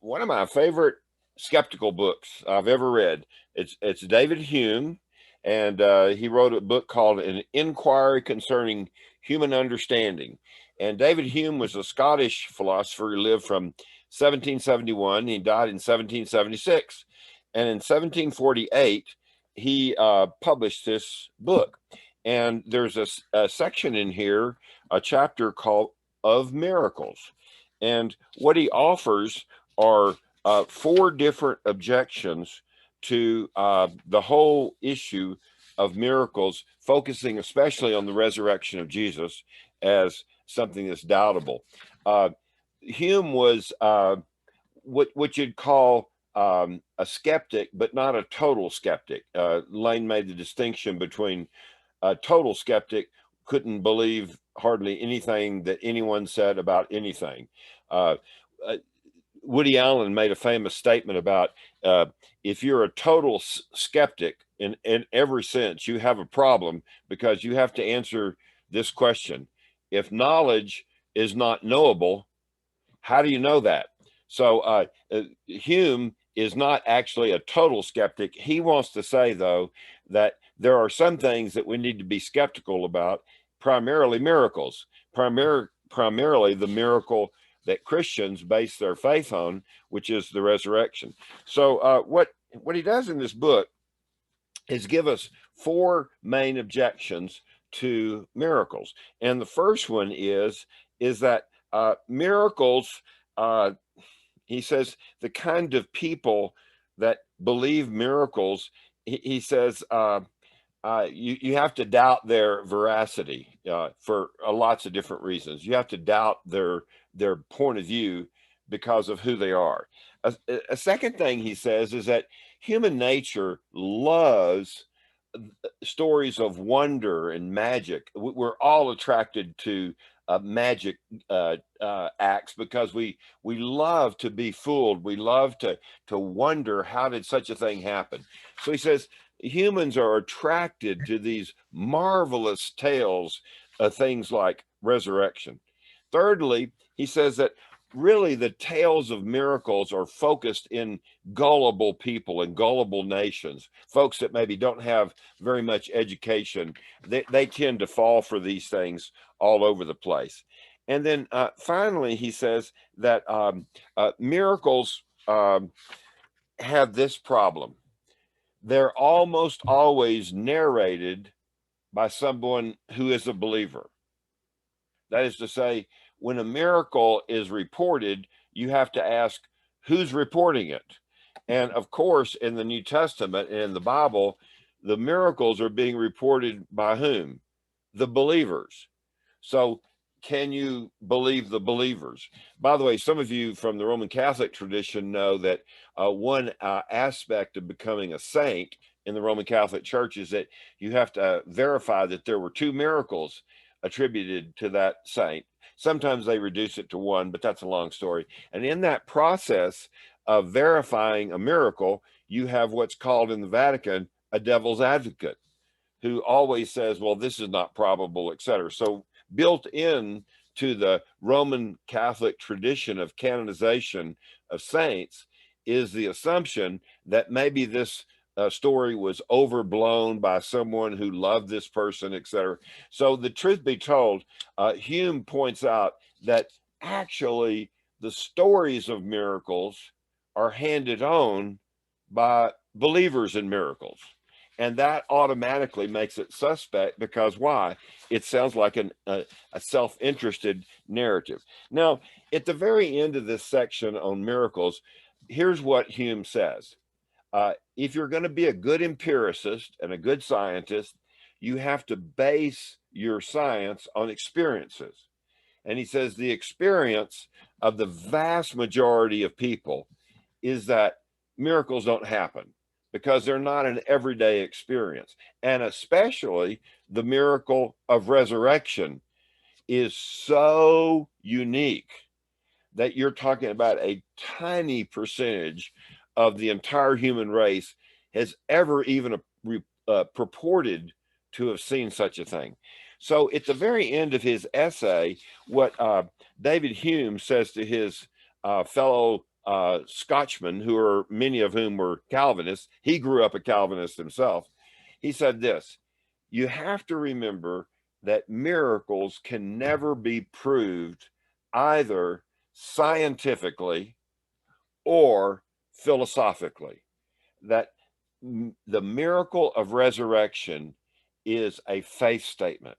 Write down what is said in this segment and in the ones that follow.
one of my favorite skeptical books I've ever read. It's David Hume, and he wrote a book called An Inquiry Concerning Human Understanding. And David Hume was a Scottish philosopher who lived from 1771. He died in 1776. And in 1748, he published this book. And there's a section in here, a chapter called Of Miracles. And what he offers are four different objections to the whole issue of miracles, focusing especially on the resurrection of Jesus as something that's doubtable. Hume was what you'd call a skeptic, but not a total skeptic. Lane made the distinction between a total skeptic couldn't believe hardly anything that anyone said about anything. Uh, Woody Allen made a famous statement about if you're a total skeptic in every sense, you have a problem, because you have to answer this question: if knowledge is not knowable, how do you know that? So Hume is not actually a total skeptic. He wants to say, though, that there are some things that we need to be skeptical about, primarily miracles, primarily the miracle that Christians base their faith on, which is the resurrection. So what he does in this book is give us four main objections to miracles. And the first one is that miracles, he says, the kind of people that believe miracles, he says, you have to doubt their veracity for lots of different reasons. You have to doubt their point of view because of who they are. A second thing he says is that human nature loves stories of wonder and magic. We're all attracted to magic acts because we love to be fooled. We love to wonder, how did such a thing happen? So he says humans are attracted to these marvelous tales of things like resurrection. Thirdly, he says that really the tales of miracles are focused in gullible people and gullible nations, folks that maybe don't have very much education. They tend to fall for these things all over the place. And then finally, he says that miracles have this problem. They're almost always narrated by someone who is a believer. That is to say, when a miracle is reported, you have to ask, who's reporting it? And of course, in the New Testament and in the Bible, the miracles are being reported by whom? The believers. So can you believe the believers? By the way, some of you from the Roman Catholic tradition know that one aspect of becoming a saint in the Roman Catholic Church is that you have to verify that there were two miracles attributed to that saint. Sometimes they reduce it to one, but that's a long story. And in that process of verifying a miracle, you have what's called in the Vatican a devil's advocate, who always says, well, this is not probable, etc. So built in to the Roman Catholic tradition of canonization of saints is the assumption that maybe this story was overblown by someone who loved this person, etc. So the truth be told, Hume points out that actually the stories of miracles are handed on by believers in miracles. And that automatically makes it suspect, because why? It sounds like a self-interested narrative. Now, at the very end of this section on miracles, here's what Hume says. If you're going to be a good empiricist and a good scientist, you have to base your science on experiences. And he says the experience of the vast majority of people is that miracles don't happen, because they're not an everyday experience. And especially the miracle of resurrection is so unique that you're talking about a tiny percentage of the entire human race has ever even purported to have seen such a thing. So at the very end of his essay, what David Hume says to his fellow Scotchmen, who are many of whom were Calvinists. He grew up a Calvinist himself. He said this: you have to remember that miracles can never be proved either scientifically or philosophically. That the miracle of resurrection is a faith statement.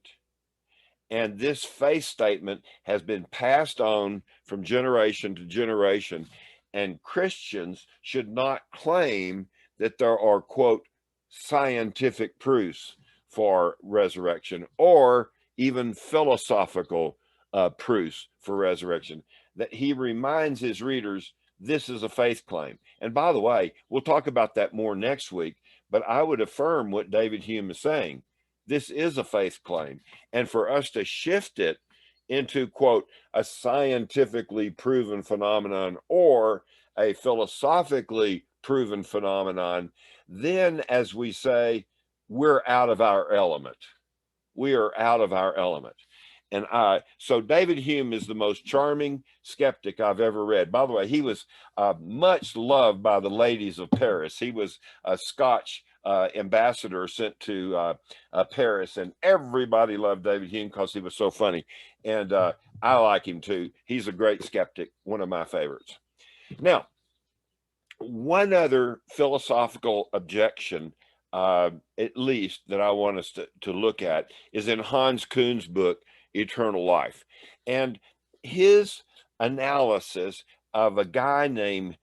And this faith statement has been passed on from generation to generation. And Christians should not claim that there are, quote, scientific proofs for resurrection or even philosophical proofs for resurrection. That he reminds his readers this is a faith claim. And by the way, we'll talk about that more next week, but I would affirm what David Hume is saying. This is a faith claim. And for us to shift it into, quote, a scientifically proven phenomenon or a philosophically proven phenomenon, then, as we say, we're out of our element. We are out of our element. And so David Hume is the most charming skeptic I've ever read. By the way, he was much loved by the ladies of Paris. He was a Scotch ambassador sent to Paris, and everybody loved David Hume because he was so funny. And I like him too. He's a great skeptic, one of my favorites. Now, one other philosophical objection, at least that I want us to look at, is in Hans Kuhn's book, Eternal Life. And his analysis of a guy named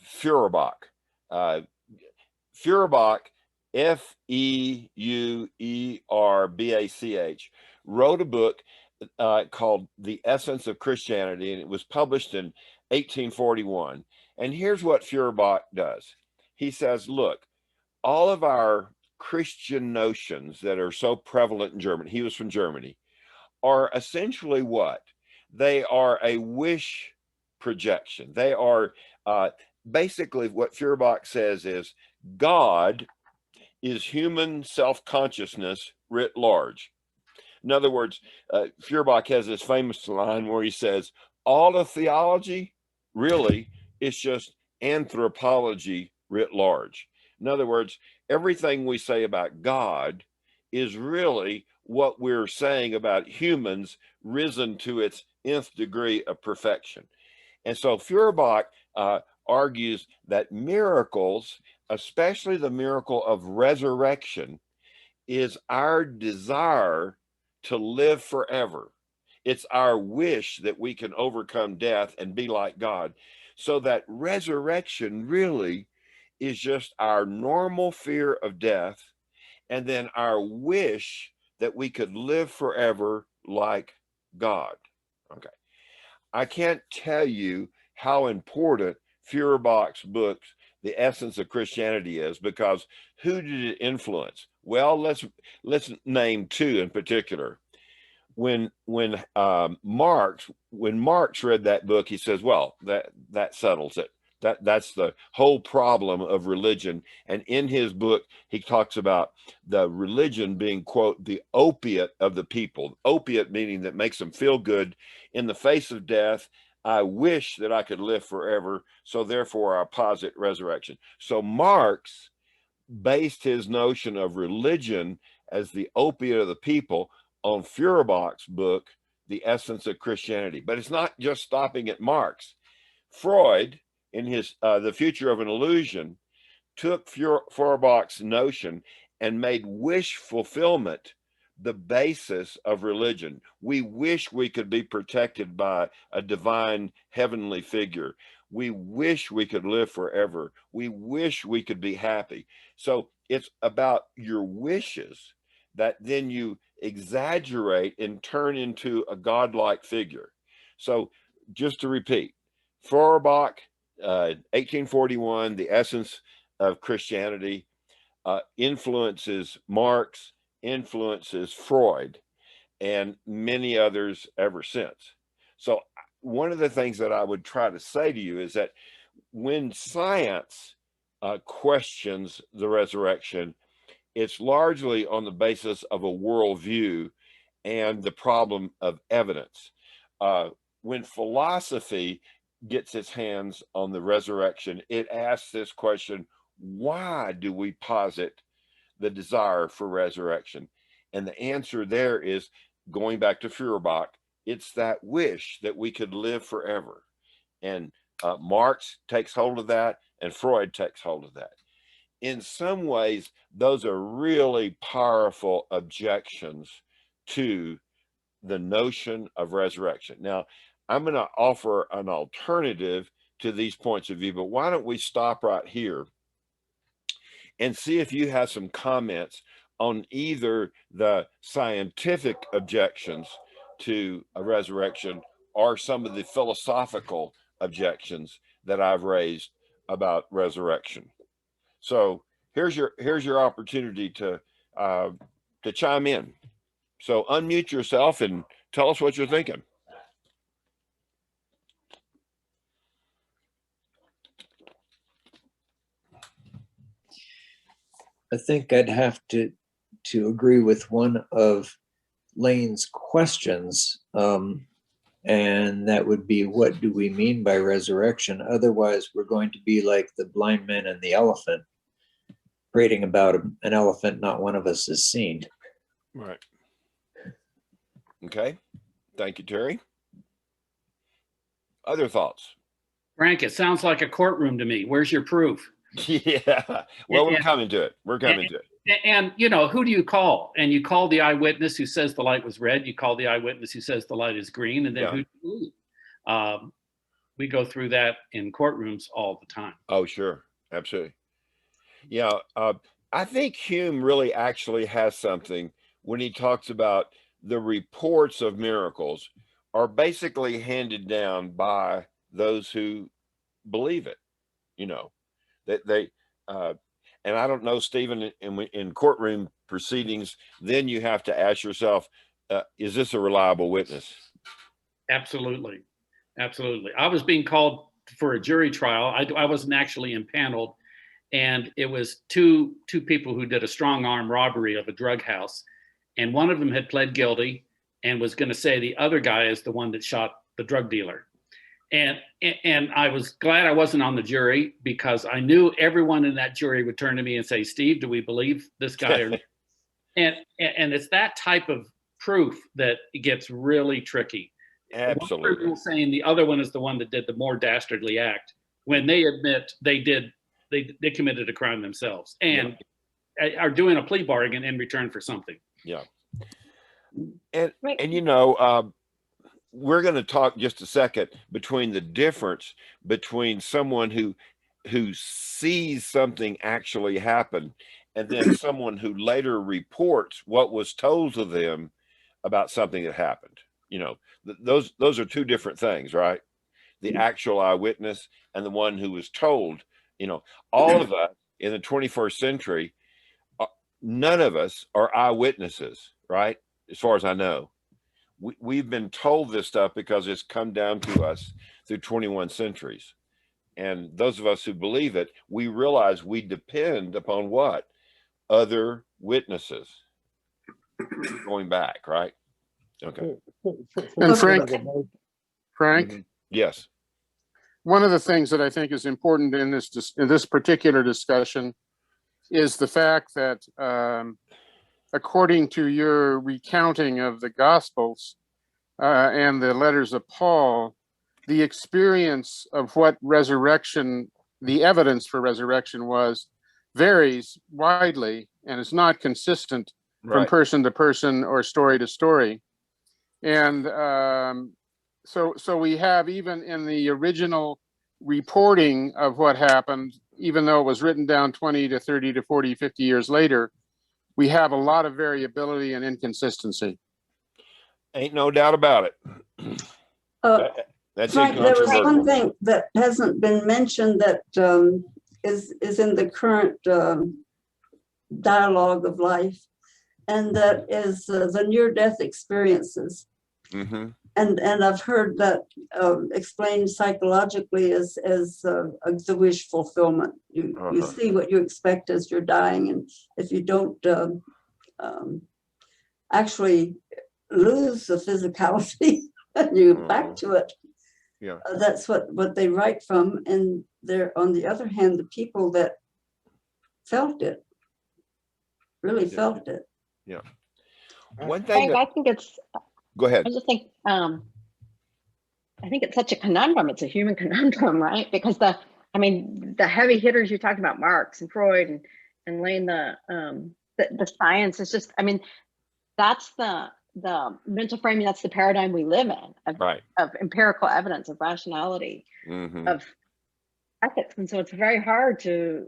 Feuerbach. Feuerbach, Feuerbach, wrote a book called The Essence of Christianity, and it was published in 1841. And here's what Feuerbach does. He says, look, all of our Christian notions that are so prevalent in Germany, he was from Germany, are essentially what? They are a wish projection. They are basically what Feuerbach says is God is human self-consciousness writ large. In other words, Feuerbach has this famous line where he says, all of theology really is just anthropology writ large. In other words, everything we say about God is really what we're saying about humans risen to its nth degree of perfection. And so Feuerbach argues that miracles, especially the miracle of resurrection, is our desire to live forever. It's our wish that we can overcome death and be like God. So that resurrection really is just our normal fear of death, and then our wish that we could live forever like God. Okay. I can't tell you how important Feuerbach's book, The Essence of Christianity, is, because who did it influence? Well, let's name two in particular. When Marx read that book, he says, well, that settles it. That's the whole problem of religion. And in his book, he talks about the religion being, quote, the opiate of the people. Opiate meaning that makes them feel good in the face of death. I wish that I could live forever, so therefore I posit resurrection. So Marx based his notion of religion as the opiate of the people on Feuerbach's book, The Essence of Christianity. But it's not just stopping at Marx. Freud, in his The Future of an Illusion, took Feuerbach's notion and made wish fulfillment the basis of religion. We wish we could be protected by a divine heavenly figure. We wish we could live forever. We wish we could be happy. So it's about your wishes that then you exaggerate and turn into a godlike figure. So just to repeat, Feuerbach, 1841, The Essence of Christianity, influences Marx, influences Freud, and many others ever since. So one of the things that I would try to say to you is that when science questions the resurrection, it's largely on the basis of a worldview and the problem of evidence. when philosophy gets its hands on the resurrection, it asks this question: why do we posit the desire for resurrection? And the answer there is, going back to Feuerbach, it's that wish that we could live forever. And Marx takes hold of that, and Freud takes hold of that. In some ways, those are really powerful objections to the notion of resurrection. Now, I'm going to offer an alternative to these points of view, but why don't we stop right here and see if you have some comments on either the scientific objections to a resurrection or some of the philosophical objections that I've raised about resurrection. So here's your opportunity to chime in. So unmute yourself and tell us what you're thinking. I think I'd have to agree with one of Lane's questions, and that would be, what do we mean by resurrection? Otherwise, we're going to be like the blind man and the elephant, prating about an elephant not one of us has seen. Right. Okay. Thank you, Terry. Other thoughts? Frank, it sounds like a courtroom to me. Where's your proof? Yeah. Well, we're coming to it. We're coming to it. And, you know, who do you call? And you call the eyewitness who says the light was red. You call the eyewitness who says the light is green. And then who do you believe? We go through that in courtrooms all the time. Oh, sure. Absolutely. Yeah. I think Hume really actually has something when he talks about the reports of miracles are basically handed down by those who believe it, you know, that they, and I don't know, Stephen, in courtroom proceedings, then you have to ask yourself, is this a reliable witness? Absolutely. Absolutely. I was being called for a jury trial. I wasn't actually impaneled. And it was two people who did a strong arm robbery of a drug house. And one of them had pled guilty and was going to say the other guy is the one that shot the drug dealer. And I was glad I wasn't on the jury, because I knew everyone in that jury would turn to me and say, Steve, do we believe this guy? Or not? And it's that type of proof that gets really tricky. Absolutely. One person saying the other one is the one that did the more dastardly act, when they admit they committed a crime themselves and are doing a plea bargain in return for something. Yeah. And you know, we're going to talk just a second between the difference between someone who sees something actually happen and then someone who later reports what was told to them about something that happened. You know, those are two different things, right? The actual eyewitness and the one who was told. You know, all of us in the 21st century, none of us are eyewitnesses, right? As far as I know, we've been told this stuff because it's come down to us through 21 centuries. And those of us who believe it, we realize we depend upon what? Other witnesses going back, right? Okay. And Frank? Yes. One of the things that I think is important in this particular discussion is the fact that according to your recounting of the Gospels and the letters of Paul, the experience of what resurrection, the evidence for resurrection was, varies widely and is not consistent from person to person or story to story. And so we have, even in the original reporting of what happened, even though it was written down 20 to 30 to 40, 50 years later, we have a lot of variability and inconsistency. Ain't no doubt about it. That's Frank, there was one thing that hasn't been mentioned that is in the current dialogue of life, and that is the near-death experiences. Mm-hmm. And I've heard that explained psychologically as the wish fulfillment. You see what you expect as you're dying, and if you don't actually lose the physicality You go back to it. Yeah. That's what they write from. And they're, on the other hand, the people that felt it, really felt it. Yeah. One thing I think it's, go ahead. I just think, I think it's such a conundrum. It's a human conundrum, right? Because the heavy hitters you talked about, Marx and Freud and laying the science is just, I mean, that's the mental framing, that's the paradigm we live in of empirical evidence, of rationality, of ethics. And so it's very hard to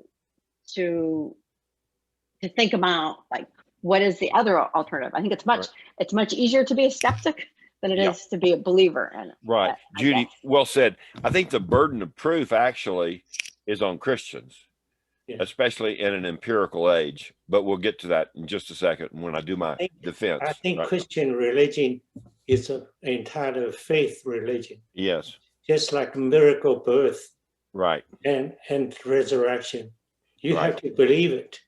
think about, like, what is the other alternative? I think it's much easier to be a skeptic than it is to be a believer. And right, Judy, well said. I think the burden of proof actually is on Christians, especially in an empirical age. But we'll get to that in just a second when I do my defense. I think Christian religion is an entire faith religion. Yes. Just like miracle birth. Right. And resurrection. You have to believe it.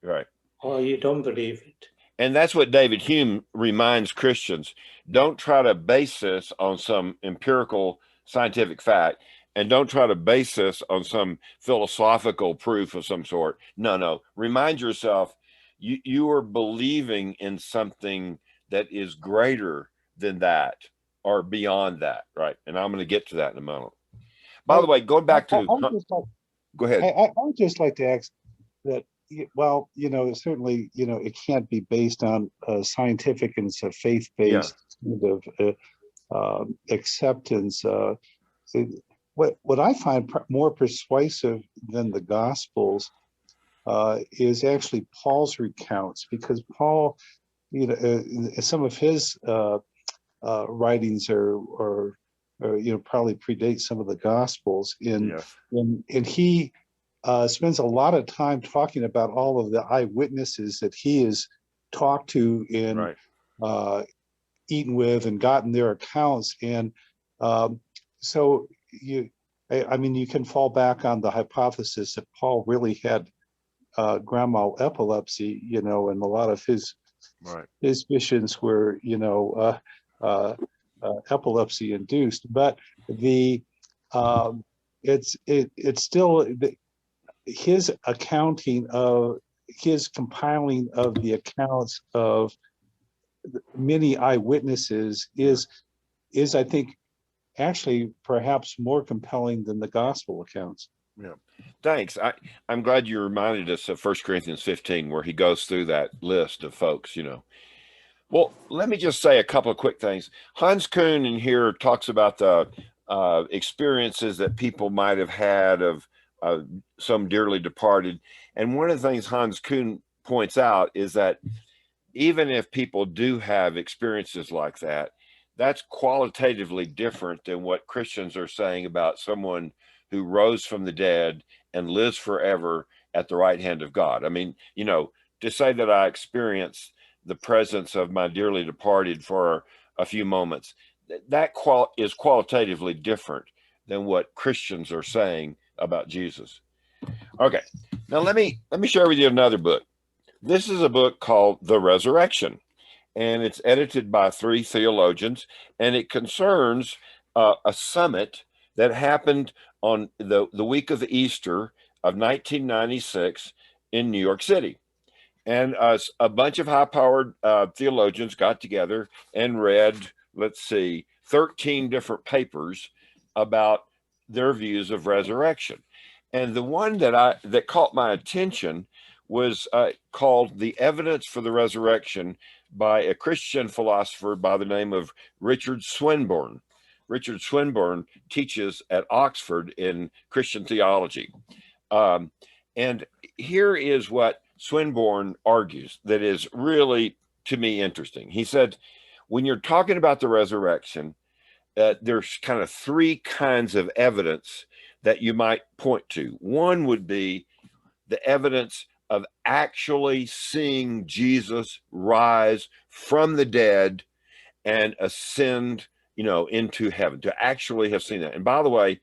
Right. Or you don't believe it. And that's what David Hume reminds Christians. Don't try to base this on some empirical scientific fact, and don't try to base this on some philosophical proof of some sort. No. Remind yourself, you are believing in something that is greater than that or beyond that, right? And I'm going to get to that in a moment. By the way, going back to... go ahead. I would just like to ask that, well, certainly, it can't be based on scientific and faith-based kind of acceptance. What I find more persuasive than the Gospels is actually Paul's recounts, because Paul, some of his writings are probably predate some of the Gospels, and he spends a lot of time talking about all of the eyewitnesses that he has talked to and eaten with and gotten their accounts. And so you can fall back on the hypothesis that Paul really had grand mal epilepsy, and a lot of his visions were, epilepsy induced. But it's still his accounting of his compiling of the accounts of many eyewitnesses is I think actually perhaps more compelling than the gospel accounts. Yeah, thanks. I'm glad you reminded us of 1 Corinthians 15, where he goes through that list of folks. Well, let me just say a couple of quick things. Hans Kuhn in here talks about the experiences that people might have had of some dearly departed. And one of the things Hans Kuhn points out is that even if people do have experiences like that, that's qualitatively different than what Christians are saying about someone who rose from the dead and lives forever at the right hand of God. I mean, to say that I experienced the presence of my dearly departed for a few moments, that is qualitatively different than what Christians are saying about Jesus. Okay, now let me share with you another book. This is a book called The Resurrection, and it's edited by 3 theologians, and it concerns a summit that happened on the week of Easter of 1996 in New York City. And a bunch of high-powered theologians got together and read, 13 different papers about their views of resurrection. And the one that caught my attention was called The Evidence for the Resurrection by a Christian philosopher by the name of Richard Swinburne. Richard Swinburne teaches at Oxford in Christian theology. And here is what Swinburne argues that is really, to me, interesting. He said, when you're talking about the resurrection, there's kind of 3 kinds of evidence that you might point to. One would be the evidence of actually seeing Jesus rise from the dead and ascend, into heaven, to actually have seen that. And by the way,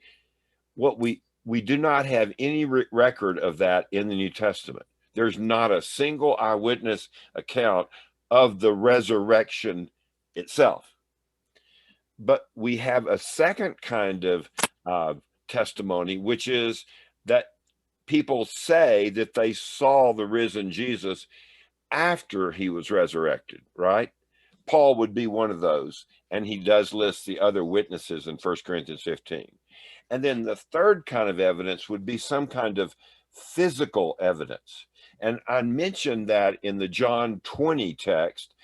what we do not have any record of that in the New Testament. There's not a single eyewitness account of the resurrection itself. But we have a second kind of testimony, which is that people say that they saw the risen Jesus after he was resurrected, right? Paul would be one of those, and he does list the other witnesses in 1 Corinthians 15. And then the third kind of evidence would be some kind of physical evidence. And I mentioned that in the John 20 text,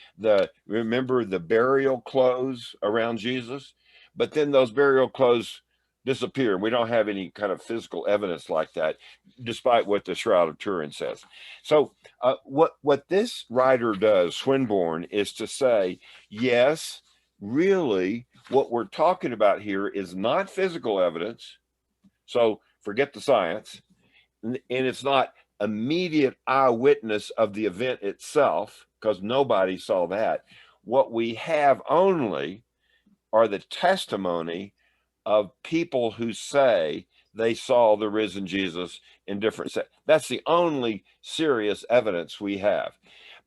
remember the burial clothes around Jesus, but then those burial clothes disappear. We don't have any kind of physical evidence like that, despite what the Shroud of Turin says. So what this writer does, Swinburne, is to say, yes, really, what we're talking about here is not physical evidence. So forget the science. And it's not immediate eyewitness of the event itself, because nobody saw that. What we have only are the testimony of people who say they saw the risen Jesus in different settings. That's the only serious evidence we have.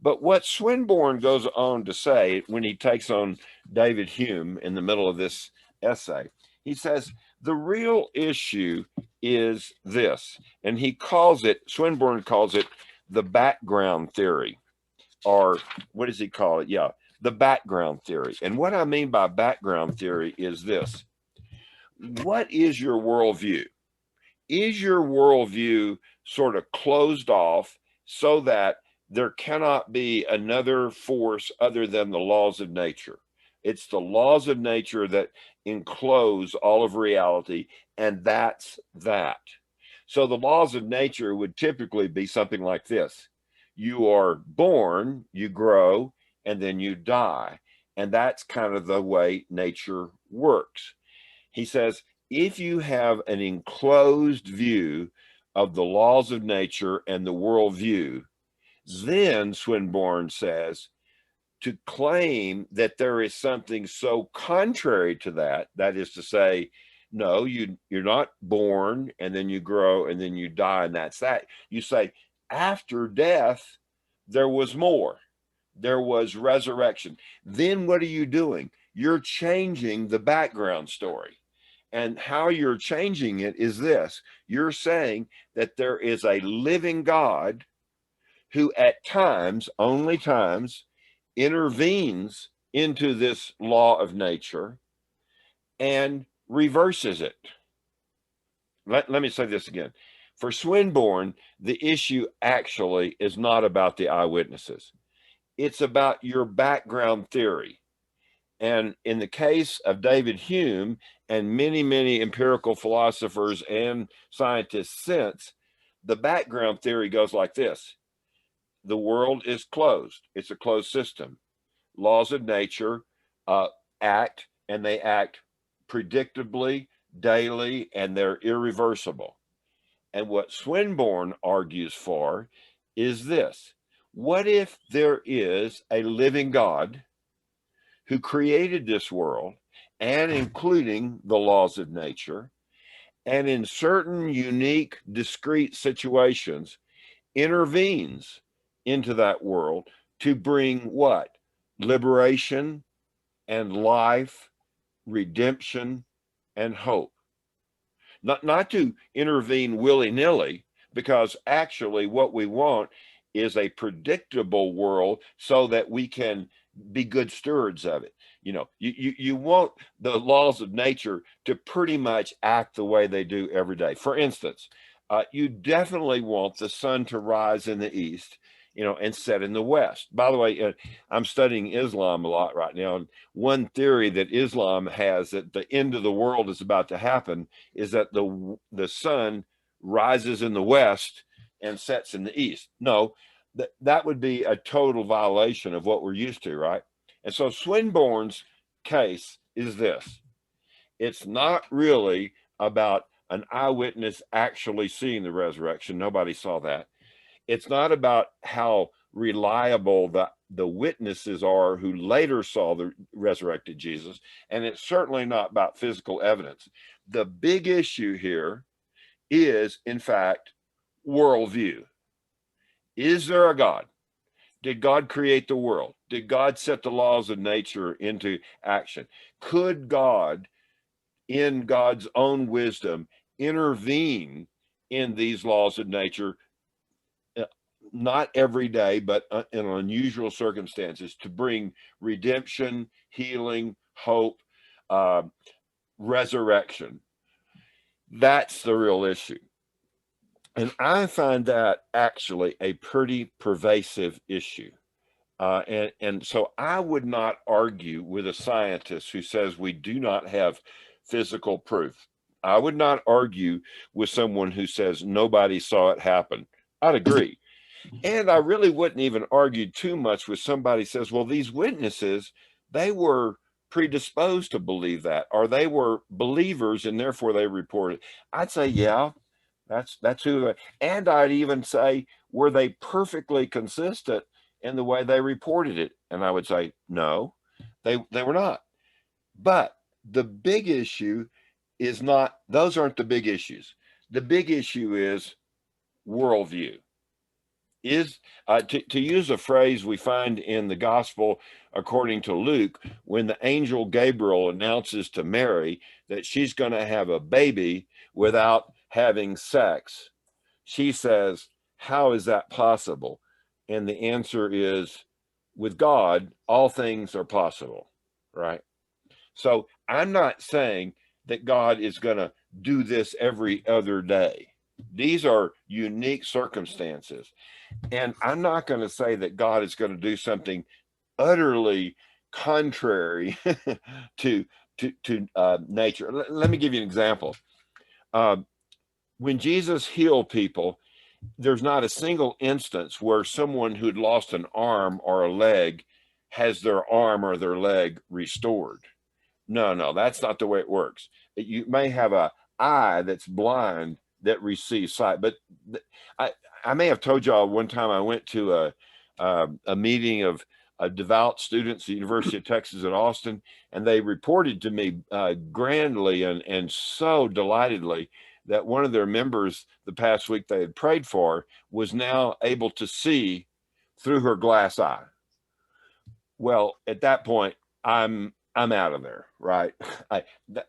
But what Swinburne goes on to say when he takes on David Hume in the middle of this essay, he says, the real issue is this, and Swinburne calls it the background theory, or what does he call it? Yeah, the background theory. And what I mean by background theory is this. What is your worldview? Is your worldview sort of closed off so that there cannot be another force other than the laws of nature? It's the laws of nature that enclose all of reality, and that's that. So the laws of nature would typically be something like this. You are born, you grow, and then you die. And that's kind of the way nature works. He says, if you have an enclosed view of the laws of nature and the worldview, then Swinburne says, to claim that there is something so contrary to that, that is to say, no, you're not born and then you grow and then you die and that's that. You say, after death, there was more. There was resurrection. Then what are you doing? You're changing the background story. And how you're changing it is this. You're saying that there is a living God who at times, only times, intervenes into this law of nature and reverses it. Let me say this again. For Swinburne, the issue actually is not about the eyewitnesses. It's about your background theory. And in the case of David Hume and many, many empirical philosophers and scientists since, the background theory goes like this. The world is closed. It's a closed system. Laws of nature act, and they act predictably, daily, and they're irreversible. And what Swinburne argues for is this. What if there is a living God who created this world, and including the laws of nature, and in certain unique, discrete situations, intervenes into that world to bring what? Liberation and life, redemption and hope. Not to intervene willy-nilly, because actually what we want is a predictable world so that we can be good stewards of it. You know, you want the laws of nature to pretty much act the way they do every day. For instance, you definitely want the sun to rise in the east, you know, and set in the west. By the way, I'm studying Islam a lot right now. And one theory that Islam has that the end of the world is about to happen is that the sun rises in the west and sets in the east. No, that would be a total violation of what we're used to, right? And so Swinburne's case is this. It's not really about an eyewitness actually seeing the resurrection. Nobody saw that. It's not about how reliable the witnesses are who later saw the resurrected Jesus. And it's certainly not about physical evidence. The big issue here is, in fact, worldview. Is there a God? Did God create the world? Did God set the laws of nature into action? Could God, in God's own wisdom, intervene in these laws of nature, not every day, but in unusual circumstances, to bring redemption, healing, hope, resurrection? That's the real issue. And I find that actually a pretty pervasive issue. And so I would not argue with a scientist who says we do not have physical proof. I would not argue with someone who says nobody saw it happen. I'd agree. And I really wouldn't even argue too much with somebody who says, well, these witnesses, they were predisposed to believe that, or they were believers and therefore they reported. I'd say, yeah, that's who. And I'd even say, were they perfectly consistent in the way they reported it? And I would say, no, they were not. But the big issue is not, those aren't the big issues. The big issue is worldview. Is to use a phrase we find in the gospel according to Luke, when the angel Gabriel announces to Mary that she's going to have a baby without having sex, she says, how is that possible? And the answer is, with God, all things are possible, right? So I'm not saying that God is going to do this every other day. These are unique circumstances. And I'm not going to say that God is going to do something utterly contrary to nature. Let me give you an example. When Jesus healed people, there's not a single instance where someone who'd lost an arm or a leg has their arm or their leg restored. No, that's not the way it works. You may have an eye that's blind that receives sight, but I may have told y'all one time I went to a meeting of devout students at the University of Texas at Austin, and they reported to me grandly and so delightedly that one of their members the past week they had prayed for was now able to see through her glass eye. Well, at that point, I'm out of there, right?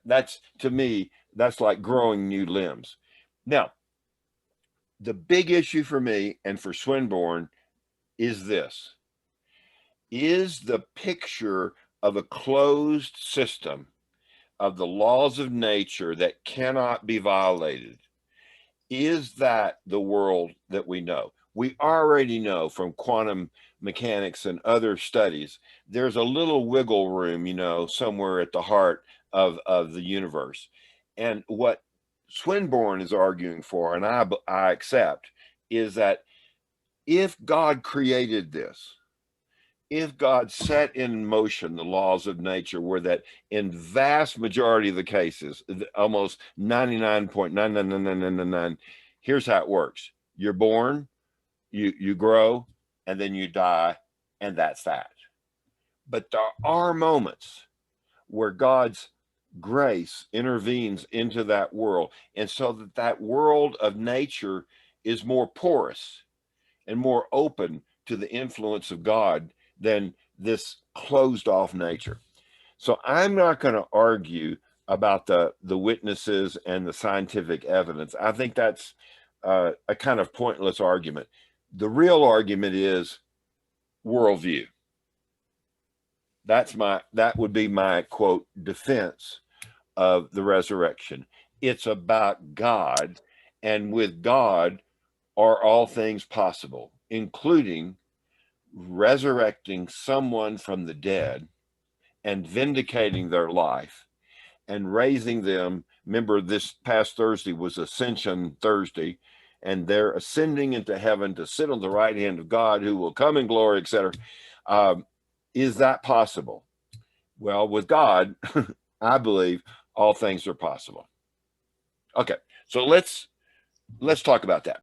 That's, to me, that's like growing new limbs. Now, the big issue for me and for Swinburne is this: is the picture of a closed system of the laws of nature that cannot be violated, is that the world that we know? We already know from quantum mechanics and other studies, there's a little wiggle room, somewhere at the heart of the universe. And what Swinburne is arguing for, and I accept, is that if God created this, if God set in motion the laws of nature, where that in vast majority of the cases, almost 99.99999, here's how it works. You're born, you grow, and then you die, and that's that. But there are moments where God's grace intervenes into that world, and so that world of nature is more porous and more open to the influence of God than this closed off nature. So I'm not going to argue about the witnesses and the scientific evidence. I think that's a kind of pointless argument. The real argument is worldview. That would be my quote defense of the resurrection. It's about God, and with God are all things possible, including resurrecting someone from the dead and vindicating their life and raising them. Remember, this past Thursday was Ascension Thursday, and they're ascending into heaven to sit on the right hand of God, who will come in glory, etc. Is that possible? Well, with God, I believe all things are possible. Okay, so let's talk about that.